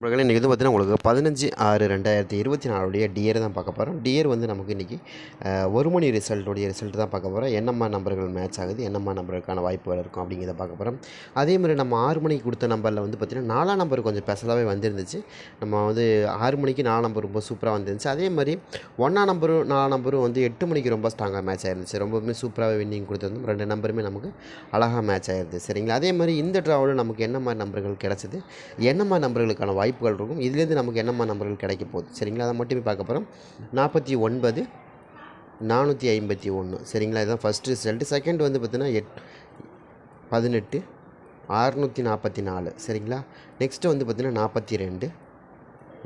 மகளே இன்றைக்கி வந்து பார்த்தீங்கன்னா உங்களுக்கு 15/6/2024 டியர் தான் பார்க்க போகிறோம். டியர் வந்து நமக்கு இன்றைக்கி ஒரு மணி ரிசல்ட் தான் பார்க்க போகிறோம். என்னம்மா நம்பர்கள் மேட்ச் ஆகுது, என்னம்மா நம்பருக்கான வாய்ப்புகள் இருக்கும் அப்படிங்கிறத பார்க்க போகிறோம். அதேமாதிரி நம்ம 6 மணிக்கு கொடுத்த நம்பரில் வந்து பார்த்திங்கன்னா 4ஆம் நம்பர் கொஞ்சம் ஸ்பெஷலாகவே வந்துருந்துச்சு. நம்ம வந்து 6 மணிக்கு 4 நம்பர் ரொம்ப சூப்பராக வந்துருந்துச்சு. அதேமாதிரி 1ஆம் நம்பரும் 4ஆம் நம்பரும் வந்து 8 மணிக்கு ரொம்ப ஸ்ட்ராங்காக மேட்ச் ஆயிருந்துச்சு. ரொம்பவுமே சூப்பராகவே வின்னிங் கொடுத்துருந்தோம். 2 நம்பருமே நமக்கு அழகாக மேட்ச் ஆயிருது. சரிங்களா? அதேமாதிரி இந்த ட்ராவில் நமக்கு என்ன மாதிரி நம்பர்கள் கிடச்சிது, என்ன மாதிரி நம்பர்களுக்கான வாய்ப்புகள் இருக்கும், இதுலேருந்து நமக்கு என்னம்மா நம்பர்கள் கிடைக்க போகுது, சரிங்களா? அதை மட்டுமே பார்க்க போகிறோம். 49 451, சரிங்களா? இதுதான் ஃபஸ்ட்டு ரிசல்ட்டு. செகண்ட் வந்து பார்த்தீங்கன்னா 18 644, சரிங்களா? நெக்ஸ்ட்டு வந்து பார்த்தீங்கன்னா 42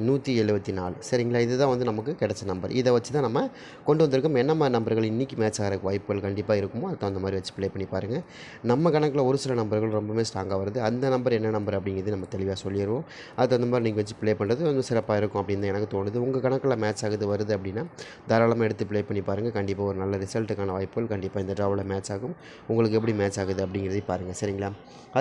174, சரிங்களா? இதுதான் வந்து நமக்கு கிடைச்ச நம்பர். இதை வச்சு தான் நம்ம கொண்டு வந்திருக்கோம். என்ன மாதிரி நம்பர்கள் இன்றைக்கி மேட்ச் ஆகிறக்கு வாய்ப்புகள் கண்டிப்பாக இருக்குமோ அதுக்கு தகுந்த மாதிரி வச்சு ப்ளே பண்ணி பாருங்கள். நம்ம கணக்கில் ஒரு சில நம்பர்கள் ரொம்பவே ஸ்ட்ராங்காக வருது. அந்த நம்பர் என்ன நம்பர் அப்படிங்கிறது நம்ம தெளிவாக சொல்லிடுவோம். அது தகுந்த மாதிரி நீங்கள் வச்சு ப்ளே பண்ணுறது கொஞ்சம் சிறப்பாக இருக்கும் அப்படின்னு எனக்கு தோணுது. உங்கள் கணக்கில் மேட்ச் ஆகுது வருது அப்படின்னா தாராளமாக எடுத்து ப்ளே பண்ணி பாருங்கள். கண்டிப்பாக ஒரு நல்ல ரிசல்ட்டுக்கான வாய்ப்புகள் கண்டிப்பாக இந்த ட்ராவில் மேட்ச் ஆகும். உங்களுக்கு எப்படி மேட்ச் ஆகுது அப்படிங்கிறதையும் பாருங்கள், சரிங்களா?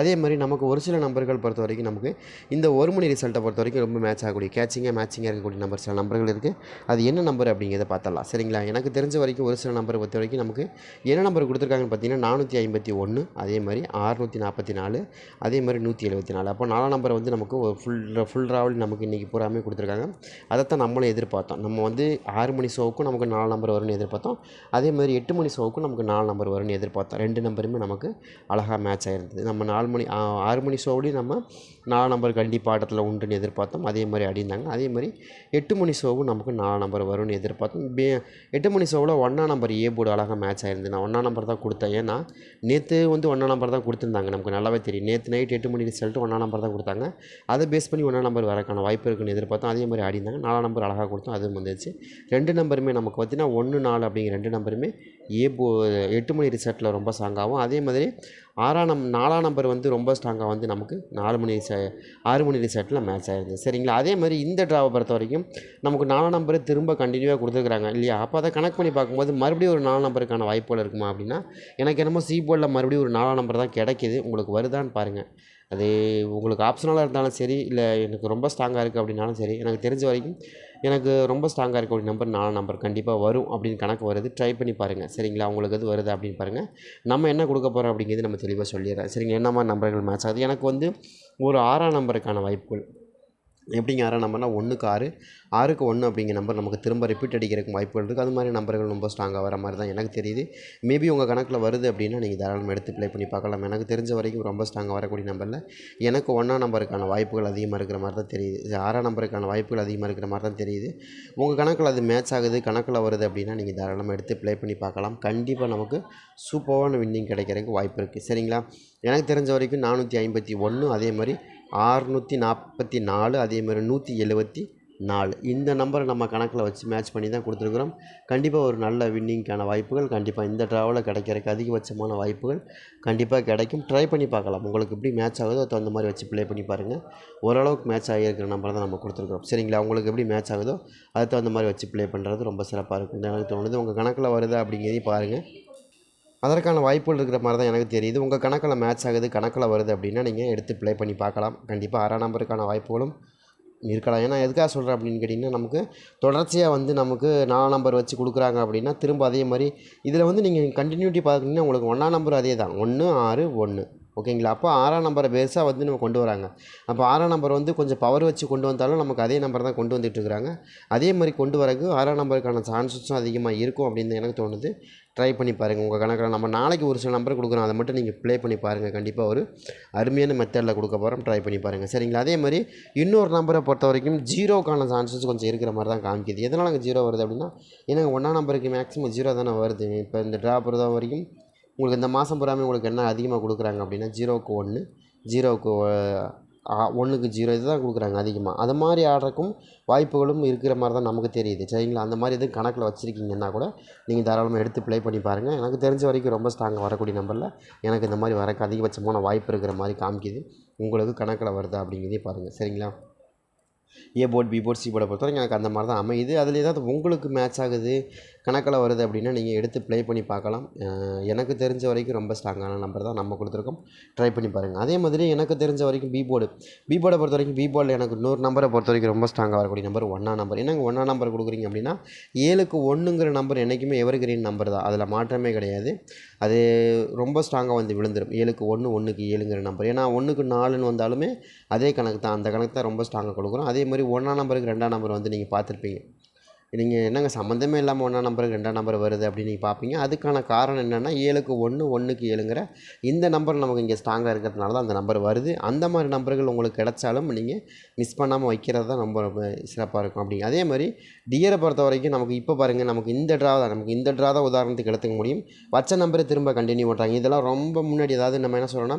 அதே மாதிரி நமக்கு ஒரு சில நம்பர்கள் பொறுத்த வரைக்கும் நமக்கு இந்த ஒரு மணி ரிசல்ட்டை பொறுத்த வரைக்கும் ரொம்ப மேட்ச் ஆகக்கூடிய மேட்சிங்காக இருக்கக்கூடிய நம்பர் சில நம்பர்கள் இருக்குது. அது என்ன நம்பர் அப்படிங்கிறத பார்த்தலாம், சரிங்களா? எனக்கு தெரிஞ்ச வரைக்கும் ஒரு சில நம்பரை பொறுத்த வரைக்கும் நமக்கு என்ன நம்பர் கொடுத்துருக்காங்கன்னு பார்த்தீங்கன்னா 451, அதே மாதிரி 644, அதே மாதிரி 174. அப்போ 4ஆம் நம்பரை வந்து நமக்கு ஒரு ஃபுல் ட்ராவல் நமக்கு இன்றைக்கி பூராமே கொடுத்துருக்காங்க. அதைத்தான் நம்மளும் எதிர்பார்த்தோம். நம்ம வந்து 6 மணி ஷோவுக்கும் நமக்கு 4 நம்பர் வரும்னு எதிர்பார்த்தோம். அதே மாதிரி 8 மணி ஷோவுக்கும் நமக்கு 4 நம்பர் வரும்னு எதிர்பார்த்தோம். 2 நம்பருமே நமக்கு அழகாக மேட்ச் ஆகிருந்தது. நம்ம 6 மணி ஷோவிலையும் நம்ம 4 நம்பர் கண்டிப்பாக ஆட்டத்தில் உண்டுன்னு எதிர்பார்த்தோம். அதே மாதிரி அடிந்தாங்க. அதே மாதிரி 8 மணி ஷோவும் நமக்கு 4 நம்பர் வரும்னு எதிர்பார்த்தோம். 8 மணி ஷோவில் 1ஆம் நம்பர் ஏ போர்டு அழகாக மேட்ச் ஆகிருந்து. நான் 1ஆம் நம்பர் தான் கொடுத்தேன். ஏன்னா நேற்று வந்து 1ஆம் நம்பர் தான் கொடுத்துருந்தாங்க. நமக்கு நல்லாவே தெரியும். நேற்று நைட் 8 மணி ரிசல்ட்டு 1ஆம் நம்பர் தான் கொடுத்தாங்க. அதை பேஸ் பண்ணி 1ஆம் நம்பர் வரக்கான வாய்ப்பு இருக்குன்னு எதிர்பார்த்தோம். அதே மாதிரி ஆடிந்தாங்க. 4ஆம் நம்பர் அழகாக கொடுத்தோம். அதுவும் வந்துச்சு. 2 நம்பருமே நமக்கு பார்த்தீங்கன்னா 1 4 அப்படிங்கிற 2 நம்பருமே 8 மணி ரிசல்ட்டில் ரொம்ப ஸ்ட்ராங்காகவும், அதே மாதிரி 4ஆம் நம்பர் வந்து ரொம்ப ஸ்ட்ராங்காக வந்து நமக்கு 6 மணி ரிசல்ட்டில் மேட்ச் ஆகிருது, சரிங்களா? அதே மாதிரி இந்த ட்ராவை பொறுத்த வரைக்கும் நமக்கு 4ஆம் நம்பரை திரும்ப கண்டினியூவாக கொடுத்துருக்குறாங்க இல்லையா? அப்போ அதை கனெக்ட் பண்ணி பார்க்கும்போது மறுபடியும் ஒரு 4 நம்பருக்கான வாய்ப்புகள் இருக்குமா அப்படின்னா எனக்கு என்னமோ சி போர்டில் மறுபடியும் ஒரு 4ஆம் நம்பர் தான் கிடைக்கிது. உங்களுக்கு வருதான்னு பாருங்கள். அது உங்களுக்கு ஆப்ஷனலாக இருந்தாலும் சரி, இல்லை எனக்கு ரொம்ப ஸ்ட்ராங்காக இருக்குது அப்படின்னாலும் சரி, எனக்கு தெரிஞ்ச வரைக்கும் எனக்கு ரொம்ப ஸ்ட்ராங்காக இருக்கக்கூடிய நம்பர் 4 நம்பர் கண்டிப்பாக வரும் அப்படின்னு கணக்கு வருது. ட்ரை பண்ணி பாருங்கள், சரிங்களா? உங்களுக்கு அது வருது அப்படின்னு பாருங்கள். நம்ம என்ன கொடுக்க போகிறோம் அப்படிங்கிறது நம்ம தெளிவாக சொல்லிடுறேன், சரிங்களா? என்ன மாதிரி நம்பர்கள் மேட்ச் ஆகுது. எனக்கு வந்து ஒரு 6ஆம் நம்பருக்கான வாய்ப்புகள் எப்படிங்க 6ஆம் நம்பர்னா 1க்கு 6, 6க்கு 1 அப்படிங்கிற நம்பர் நமக்கு திரும்ப ரிப்பீட் அடிக்கிறதுக்கு வாய்ப்புகள் இருக்குது. அது மாதிரி நம்பர்கள் ரொம்ப ஸ்ட்ராங்காக வர மாதிரி தான் எனக்கு தெரியுது. மேபி உங்கள் கணக்கில் வருது அப்படின்னா நீங்கள் தாராளமாக எடுத்து ப்ளே பண்ணி பார்க்கலாம். எனக்கு தெரிஞ்ச வரைக்கும் ரொம்ப ஸ்ட்ராங்காக வரக்கூடிய நம்பரில் எனக்கு 1ஆம் நம்பருக்கான வாய்ப்புகள் அதிகமாக இருக்கிற மாதிரி தான் தெரியுது. 6ஆம் நம்பருக்கான வாய்ப்புகள் அதிகமாக இருக்கிற மாதிரி தான் தெரியுது. உங்கள் கணக்கில் அது மேட்ச் ஆகுது, கணக்கில் வருது அப்படின்னா நீங்கள் தாராளமாக எடுத்து ப்ளே பண்ணி பார்க்கலாம். கண்டிப்பாக நமக்கு சூப்பரான வின்னிங் கிடைக்கிறதுக்கு வாய்ப்பு இருக்குது, சரிங்களா? எனக்கு தெரிஞ்ச வரைக்கும் 451, அதே மாதிரி 644, அதே மாதிரி 174, இந்த நம்பரை நம்ம கணக்கில் வச்சு மேட்ச் பண்ணி தான் கொடுத்துருக்குறோம். கண்டிப்பாக ஒரு நல்ல வின்னிங்க்கான வாய்ப்புகள் கண்டிப்பாக இந்த ட்ராவலில் கிடைக்கிறதுக்கு அதிகபட்சமான வாய்ப்புகள் கண்டிப்பாக கிடைக்கும். ட்ரை பண்ணி பார்க்கலாம். உங்களுக்கு எப்படி மேட்ச் ஆகுதோ அது தகுந்த மாதிரி வச்சு ப்ளே பண்ணி பாருங்கள். ஓரளவுக்கு மேட்ச் ஆகியிருக்கிற நம்பரை தான் நம்ம கொடுத்துருக்குறோம், சரிங்களா? உங்களுக்கு எப்படி மேட்ச் ஆகுதோ அது தகுந்த மாதிரி வச்சு ப்ளே பண்ணுறது ரொம்ப சிறப்பாக இருக்கும் எனக்கு தோணுது. உங்கள் கணக்கில் வருதா அப்படிங்கிறதையும் பாருங்கள். அதற்கான வாய்ப்புகள் இருக்கிற மாதிரி தான் எனக்கு தெரியுது. உங்கள் கணக்கில் மேட்ச் ஆகுது, கணக்கில் வருது அப்படின்னா நீங்கள் எடுத்து ப்ளே பண்ணி பார்க்கலாம். கண்டிப்பாக 6ஆம் நம்பருக்கான வாய்ப்புகளும் இருக்கலாம். ஏன்னா எதுக்காக சொல்கிறேன் அப்படின்னு கேட்டிங்கன்னா, நமக்கு தொடர்ச்சியாக வந்து நமக்கு 4ஆம் நம்பர் வச்சு கொடுக்குறாங்க அப்படின்னா திரும்ப அதே மாதிரி இதில் வந்து நீங்கள் கண்டினியூட்டி பார்க்குறீங்கன்னா உங்களுக்கு 1ஆம் நம்பர் அதே தான் 1 6 1, ஓகேங்களா? அப்போ 6ஆம் நம்பரை பெருசாக வந்து நம்ம கொண்டு வராங்க. அப்போ 6ஆம் நம்பர் வந்து கொஞ்சம் பவர் வச்சு கொண்டு வந்தாலும் நமக்கு அதே நம்பர் தான் கொண்டு வந்துட்டுருக்குறாங்க. அதே மாதிரி கொண்டு வரக்கு 6ஆம் நம்பருக்கான சான்சஸும் அதிகமாக இருக்கும் அப்படின்னு எனக்கு தோணுது. ட்ரை பண்ணி பாருங்கள். உங்கள் கணக்கில் நம்ம நாளைக்கு ஒரு சில நம்பர் கொடுக்குறோம், அதை மட்டும் நீங்கள் ப்ளே பண்ணி பாருங்கள். கண்டிப்பாக ஒரு அருமையான மெத்தடில் கொடுக்க போகிறோம். ட்ரை பண்ணி பாருங்கள், சரிங்களா? அதே மாதிரி இன்னொரு நம்பரை பொறுத்த வரைக்கும் 0க்கான சான்சஸ் கொஞ்சம் இருக்கிற மாதிரி தான் காமிக்குது. எதனால் அங்கே 0 வருது அப்படின்னா ஏன்னா 1ஆம் நம்பருக்கு மேக்ஸிமம் 0 தானே வருது. இப்போ இந்த ட்ரா பொறுத்த வரைக்கும் உங்களுக்கு இந்த மாதம் பூராமே உங்களுக்கு என்ன அதிகமாக கொடுக்குறாங்க அப்படின்னா 0க்கு 1, 0க்கு 1க்கு 0 இது தான் கொடுக்குறாங்க அதிகமாக. அது மாதிரி ஆடுறக்கும் வாய்ப்புகளும் இருக்கிற மாதிரி தான் நமக்கு தெரியுது, சரிங்களா? அந்த மாதிரி எதுவும் கணக்கில் வச்சுருக்கீங்கன்னா கூட நீங்கள் தாராளமாக எடுத்து ப்ளே பண்ணி பாருங்கள். எனக்கு தெரிஞ்ச வரைக்கும் ரொம்ப ஸ்ட்ராங்காக வரக்கூடிய நம்பரில் எனக்கு இந்த மாதிரி வரக்கு அதிகபட்சமான வாய்ப்பு இருக்கிற மாதிரி காமிக்குது. உங்களுக்கு கணக்கில் வருதா அப்படிங்கிறதையும் பாருங்கள், சரிங்களா? ஏ போர்ட், பி போர்ட், சி போர்டை பொறுத்தவரைக்கும் எனக்கு அந்த மாதிரி தான் அமையுது. அதில் ஏதாவது உங்களுக்கு மேட்ச் ஆகுது, கணக்கில் வருது அப்படின்னா நீங்கள் எடுத்து ப்ளே பண்ணி பார்க்கலாம். எனக்கு தெரிஞ்ச வரைக்கும் ரொம்ப ஸ்ட்ராங்கான நம்பர் தான் நம்ம கொடுத்துருக்கோம். ட்ரை பண்ணி பாருங்கள். அதே மாதிரி எனக்கு தெரிஞ்ச வரைக்கும் பி போர்டை பொறுத்த வரைக்கும் பி போர்டில் எனக்கு இன்னொரு நம்பரை பொறுத்த வரைக்கும் ரொம்ப ஸ்ட்ராங்காக வரக்கூடிய நம்பர் 1ஆம் நம்பர். என்னங்க 1ஆம் நம்பர் கொடுக்குறீங்க அப்படின்னா 7க்கு 1ங்கிற நம்பர் என்றைக்குமே எவர்கிரீன் நம்பர் தான், அதில் மாற்றமே கிடையாது. அது ரொம்ப ஸ்ட்ராங்காக வந்து விழுந்துடும். 7க்கு 1 1க்கு 7ங்கிற நம்பர். ஏன்னா 1க்கு 4ன்னு வந்தாலுமே அதே கணக்கு தான், அந்த கணக்கு தான் ரொம்ப ஸ்ட்ராங்காக கொடுக்குறோம். அதே மாதிரி 1ஆம் நம்பருக்கு 2ஆம் நம்பர் வந்து நீங்கள் பார்த்துருப்பீங்க. நீங்கள் என்னங்க சம்மந்தமே இல்லாமல் 1ஆம் நம்பருக்கு 2ஆம் நம்பர் வருது அப்படின்னு நீங்கள் பார்ப்பீங்க. அதுக்கான காரணம் என்னென்னா 7க்கு 1 1க்கு 7ங்கிற இந்த நம்பர் நமக்கு இங்கே ஸ்ட்ராங்காக இருக்கிறதுனால தான் அந்த நம்பர் வருது. அந்த மாதிரி நம்பர்கள் உங்களுக்கு கிடைச்சாலும் நீங்கள் மிஸ் பண்ணாமல் வைக்கிறது தான் ரொம்ப ரொம்ப சிறப்பாக இருக்கும். அப்படிங்க அதே மாதிரி டியரை பொறுத்த வரைக்கும் நமக்கு இப்போ பாருங்கள், நமக்கு இந்த ட்ரா தான் உதாரணத்துக்கு எடுத்துக்க முடியும். வச்ச நம்பரை திரும்ப கண்டினியூ பண்ணுறாங்க. இதெல்லாம் ரொம்ப முன்னாடி, அதாவது நம்ம என்ன சொல்கிறோன்னா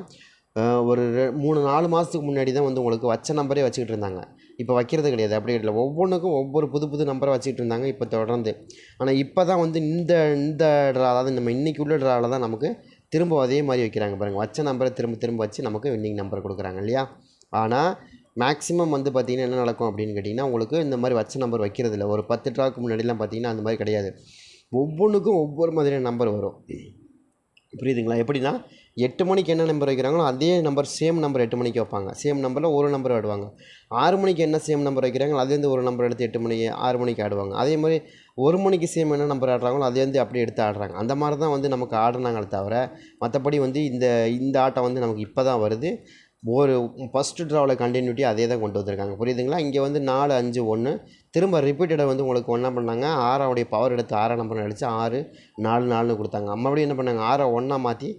ஒரு 3-4 மாதத்துக்கு முன்னாடி தான் வந்து உங்களுக்கு வச்ச நம்பரே வச்சுக்கிட்டு இருந்தாங்க. இப்போ வைக்கிறது கிடையாது. அப்படி இல்லை, ஒவ்வொன்றுக்கும் ஒவ்வொரு புது நம்பரை வச்சுக்கிட்டு இருந்தாங்க இப்போ தொடர்ந்து. ஆனால் இப்போ தான் வந்து இந்த ட்ரா, அதாவது நம்ம இன்றைக்கி உள்ள ட்ராவில் தான் நமக்கு திரும்ப அதே மாதிரி வைக்கிறாங்க பாருங்கள். வச்ச நம்பரை திரும்ப வச்சு நமக்கு வின்னிங் நம்பர் கொடுக்குறாங்க இல்லையா. ஆனால் மேக்ஸிமம் வந்து பார்த்திங்கன்னா என்ன நடக்கும் அப்படின்னு கேட்டிங்கன்னா, உங்களுக்கு இந்த மாதிரி வச்ச நம்பர் வைக்கிறது இல்லை. ஒரு 10 ட்ராக்கு முன்னாடிலாம் பார்த்திங்கன்னா அந்த மாதிரி கிடையாது. ஒவ்வொன்றுக்கும் ஒவ்வொரு மாதிரியான நம்பர் வரும். புரியுதுங்களா? எப்படின்னா 8 மணிக்கு என்ன நம்பர் வைக்கிறாங்களோ அதே நம்பர் சேம் நம்பர் 8 மணிக்கு வைப்பாங்க. சேம் நம்பரில் ஒரு நம்பர் ஆடுவாங்க. 6 மணிக்கு என்ன சேம் நம்பர் வைக்கிறாங்களோ அதுலேருந்து ஒரு நம்பர் எடுத்து 8 மணிக்கு 6 மணிக்கு ஆடுவாங்க. அதே மாதிரி 1 மணிக்கு சேம் என்ன நம்பர் ஆடுறாங்களோ அதுலேருந்து அப்படியே எடுத்து ஆடுறாங்க. அந்த மாதிரி தான் வந்து நமக்கு ஆடுனாங்களே தவிர மற்றபடி வந்து இந்த ஆட்டம் வந்து நமக்கு இப்போ தான் வருது. ஒரு ஃபஸ்ட்டு ட்ராவில் கண்டினியூட்டி அதே தான் கொண்டு வந்திருக்காங்க. புரியுதுங்களா? இங்கே வந்து 4 5 1 திரும்ப ரிப்பீட்டடாக வந்து உங்களுக்கு என்ன பண்ணாங்க, 6 பவர் எடுத்து 6 நம்பர் அடித்து 6 4 4ன்னு கொடுத்தாங்க. மறுபடியும் என்ன பண்ணாங்க, 6 1 மாற்றி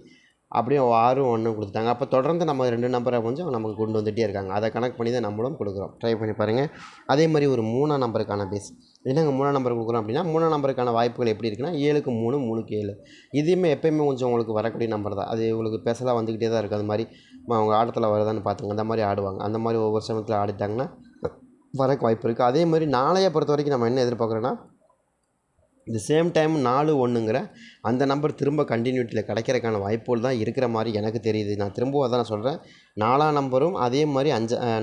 அப்படியே 6 1 கொடுத்துட்டாங்க. அப்போ தொடர்ந்து நம்ம 2 நம்பரை கொஞ்சம் நமக்கு கொண்டு வந்துகிட்டே இருக்காங்க. அதை கணக்கு பண்ணி தான் நம்மளும் கொடுக்குறோம். ட்ரை பண்ணி பாருங்கள். அதே மாதிரி ஒரு 3ஆம் நம்பருக்கான பேஸ் என்னங்க, 3ஆம் நம்பர் கொடுக்குறோம் அப்படின்னா 3ஆம் நம்பருக்கான வாய்ப்புகள் எப்படி இருக்குன்னா 7க்கு 3 3க்கு 7. இதுவுமே எப்போயுமே கொஞ்சம் உங்களுக்கு வரக்கூடிய நம்பர் தான். அது உங்களுக்கு பெருசாக வந்துக்கிட்டே தான் இருக்குது. அது மாதிரி அவங்க ஆட்டத்தில் வருதான்னு பார்த்துங்க. அந்த மாதிரி ஆடுவாங்க. அந்த மாதிரி ஒவ்வொரு சமயத்தில் ஆடிட்டாங்கன்னா வரக்கு வாய்ப்பு இருக்குது. அதே மாதிரி நாளையை பொறுத்த வரைக்கும் நம்ம என்ன எதிர்பார்க்குறோன்னா, இந்த சேம் டைம் 4 1ங்கிற அந்த நம்பர் திரும்ப கண்டினியூட்டியில் கிடைக்கிறதுக்கான வாய்ப்புகள் தான் இருக்கிற மாதிரி எனக்கு தெரியுது. நான் திரும்பவும் அதான் நான் சொல்கிறேன். 4ஆம் நம்பரும் அதே மாதிரி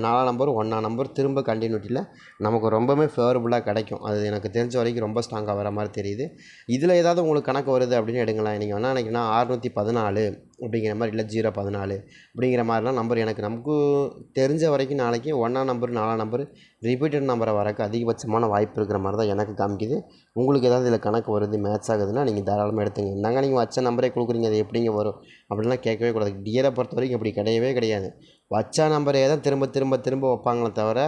4ஆம் நம்பரும் 1ஆம் நம்பர் திரும்ப கண்டினியூட்டியில் நமக்கு ரொம்பவே ஃபேவரபுளாக கிடைக்கும். அது எனக்கு தெரிஞ்ச வரைக்கும் ரொம்ப ஸ்ட்ராங்காக வர மாதிரி தெரியுது. இதில் ஏதாவது உங்களுக்கு கணக்கு வருது அப்படின்னு எடுங்களேன். நீங்கள் என்ன நினைக்கிறீங்கன்னா 614 அப்படிங்கிற மாதிரி, இல்லை 014 அப்படிங்கிற மாதிரிலாம் நம்பர் நமக்கு தெரிஞ்ச வரைக்கும் நாளைக்கு 1ஆம் நம்பர் 4ஆம் நம்பர் ரிப்பீட்டட் நம்பரை வரக்கு அதிகபட்சமான வாய்ப்பு இருக்கிற மாதிரி தான் எனக்கு காமிக்குது. உங்களுக்கு ஏதாவது இதில் கணக்கு வருது, மேட்ச் ஆகுதுன்னா நீங்கள் தாராளமாக எடுத்துங்க. என்னங்க நீங்கள் வச்ச நம்பரே கொடுக்குறீங்க, அது எப்படிங்க வரும் அப்படின்லாம் கேட்கவே கூடாது. டியரை பொறுத்த வரைக்கும் அப்படி கிடையவே கிடையாது. வச்ச நம்பரே தான் திரும்ப வைப்பாங்களே தவிர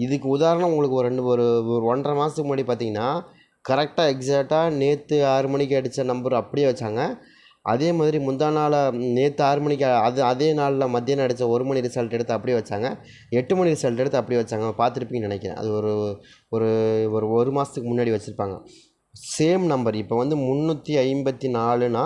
இதுக்கு உதாரணம் உங்களுக்கு ஒரு 1.5 மாதத்துக்கு முன்னாடி பார்த்தீங்கன்னா கரெக்டாக எக்ஸாக்டாக நேற்று 6 மணிக்கு அடித்த நம்பர் அப்படியே வச்சாங்க. அதே மாதிரி முந்தா நாள் நேற்று 6 மணிக்கு அதே நாளில் மத்தியானம் அடித்த 1 மணி ரிசல்ட் எடுத்து அப்படியே வச்சாங்க. 8 மணி ரிசல்ட் எடுத்து அப்படியே வச்சாங்க. பார்த்துருப்பீங்கன்னு நினைக்கிறேன். அது ஒரு மாதத்துக்கு முன்னாடி வச்சுருப்பாங்க. சேம் நம்பர் இப்போ வந்து 354னா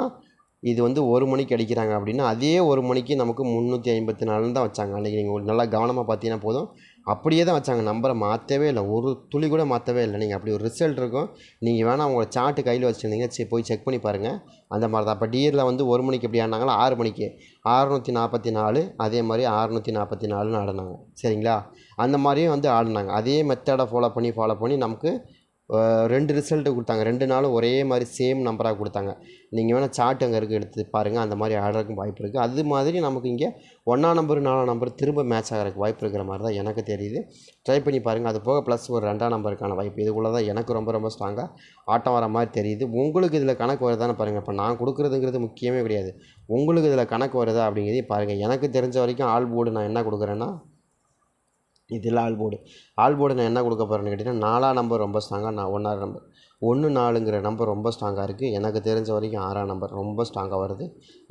இது வந்து 1 மணிக்கு அடிக்கிறாங்க அப்படின்னா அதே 1 மணிக்கு நமக்கு 354ன்னு தான் வச்சாங்க. அன்றைக்கி நீங்கள் நல்லா கவனமாக பார்த்தீங்கன்னா போதும், அப்படியே தான் வச்சாங்க. நம்பரை மாற்றவே இல்லை, ஒரு துளி கூட மாற்றவே இல்லை. நீங்கள் அப்படி ஒரு ரிசல்ட் இருக்கும். நீங்கள் வேணால் உங்களை சார்ட்டு கையில் வச்சுருந்தீங்க, போய் செக் பண்ணி பாருங்கள். அந்த மாதிரி தான். அப்போ டியரில் வந்து 1 மணிக்கு எப்படி ஆடினாங்களோ 6 மணிக்கு 644 அதே மாதிரி 644ன்னு ஆடினாங்க. சரிங்களா? அந்த மாதிரியும் வந்து ஆடினாங்க. அதே மெத்தடை ஃபாலோ பண்ணி நமக்கு 2 ரிசல்ட்டு கொடுத்தாங்க. 2 நாளும் ஒரே மாதிரி சேம் நம்பராக கொடுத்தாங்க. நீங்கள் வேணால் சார்ட் அங்கே இருக்குது, எடுத்து பாருங்கள். அந்த மாதிரி ஆடுறதுக்கும் வாய்ப்பு இருக்குது. அது மாதிரி நமக்கு இங்கே 1ஆம் நம்பர் 4ஆம் நம்பர் திரும்ப மேட்ச் ஆகிறதுக்கு வாய்ப்பு இருக்கிற மாதிரி தான் எனக்கு தெரியுது. ட்ரை பண்ணி பாருங்கள். அது போக ப்ளஸ் ஒரு 2ஆம் நம்பருக்கான வாய்ப்பு இதுக்குள்ளே தான் எனக்கு ரொம்ப ஸ்ட்ராங்காக ஆட்டம் வர மாதிரி தெரியுது. உங்களுக்கு இதில் கணக்கு வருதான்னு பாருங்கள். இப்போ நான் கொடுக்குறதுங்கிறது முக்கியமே கிடையாது. உங்களுக்கு இதில் கணக்கு வருதா அப்படிங்கிறதையும் பாருங்கள். எனக்கு தெரிஞ்ச வரைக்கும் ஆல் போர்டு நான் என்ன கொடுக்குறேன்னா, இதில் ஆல் போர்டு நான் என்ன கொடுக்க போகிறேன்னு கேட்டிங்கன்னா 4ஆம் நம்பர் ரொம்ப ஸ்ட்ராங்காக, 1ஆம் நம்பர் 1 4ங்கிற நம்பர் ரொம்ப ஸ்ட்ராங்காக இருக்குது. எனக்கு தெரிஞ்ச வரைக்கும் 6ஆம் நம்பர் ரொம்ப ஸ்ட்ராங்காக வருது.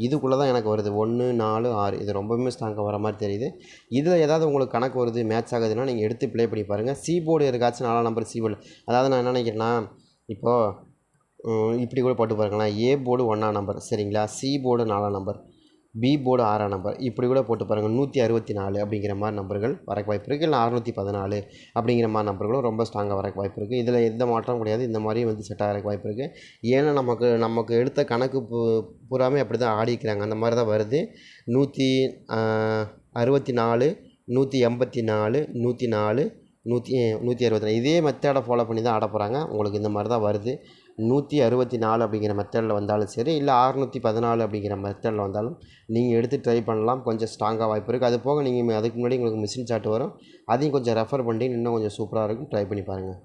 இதுக்குள்ளே தான் எனக்கு வருது 1 4 6. இது ரொம்பவுமே ஸ்ட்ராங்காக வர மாதிரி தெரியுது. இதில் ஏதாவது உங்களுக்கு கணக்கு வருது, மேட்ச் ஆகுதுன்னா நீங்கள் எடுத்து ப்ளே பண்ணி பாருங்கள். சி போர்டு இருக்காச்சும் 4ஆம் நம்பர் சி போர்டு, அதாவது நான் என்ன நினைக்கிறேன்னா, இப்போது இப்படி கூட போட்டு பாருங்களேன். ஏ போர்டு 1ஆம் நம்பர், சரிங்களா? சி போர்டு 4ஆம் நம்பர், பி போர்டு 6ஆம் நம்பர், இப்படி கூட போட்டு பாருங்கள். 164 அப்படிங்கிற மாதிரி நம்பர்கள் வரக்கு வாய்ப்பு இருக்குது. இல்லை 614 அப்படிங்கிற மாதிரி நம்பர்களும் ரொம்ப ஸ்ட்ராங்காக வரக்கு வாய்ப்பு இருக்குது. இதில் எந்த மாற்றமும் கிடையாது. இந்த மாதிரியும் வந்து செட் ஆகிறக்கு வாய்ப்பு இருக்குது. ஏன்னா நமக்கு எடுத்த கணக்கு பூராமே அப்படி தான் ஆடிக்கிறாங்க. அந்த மாதிரி தான் வருது. 164 184 104 164 இதே மெத்தடை ஃபாலோ பண்ணி தான் ஆட போகிறாங்க. உங்களுக்கு இந்த மாதிரி தான் வருது. 164 அப்படிங்கிற மெத்தடில் வந்தாலும் சரி, இல்லை 614 அப்படிங்கிற மெத்தடில் வந்தாலும் நீங்கள் எடுத்து ட்ரை பண்ணலாம். கொஞ்சம் ஸ்ட்ராங்காக வாய்ப்பு இருக்குது. அது போக நீங்கள் அதுக்கு முன்னாடி உங்களுக்கு மிஷின் சார்ட் வரும், அதையும் கொஞ்சம் ரெஃபர் பண்ணி இன்னும் கொஞ்சம் சூப்பராக இருக்கும். ட்ரை பண்ணி பாருங்கள்.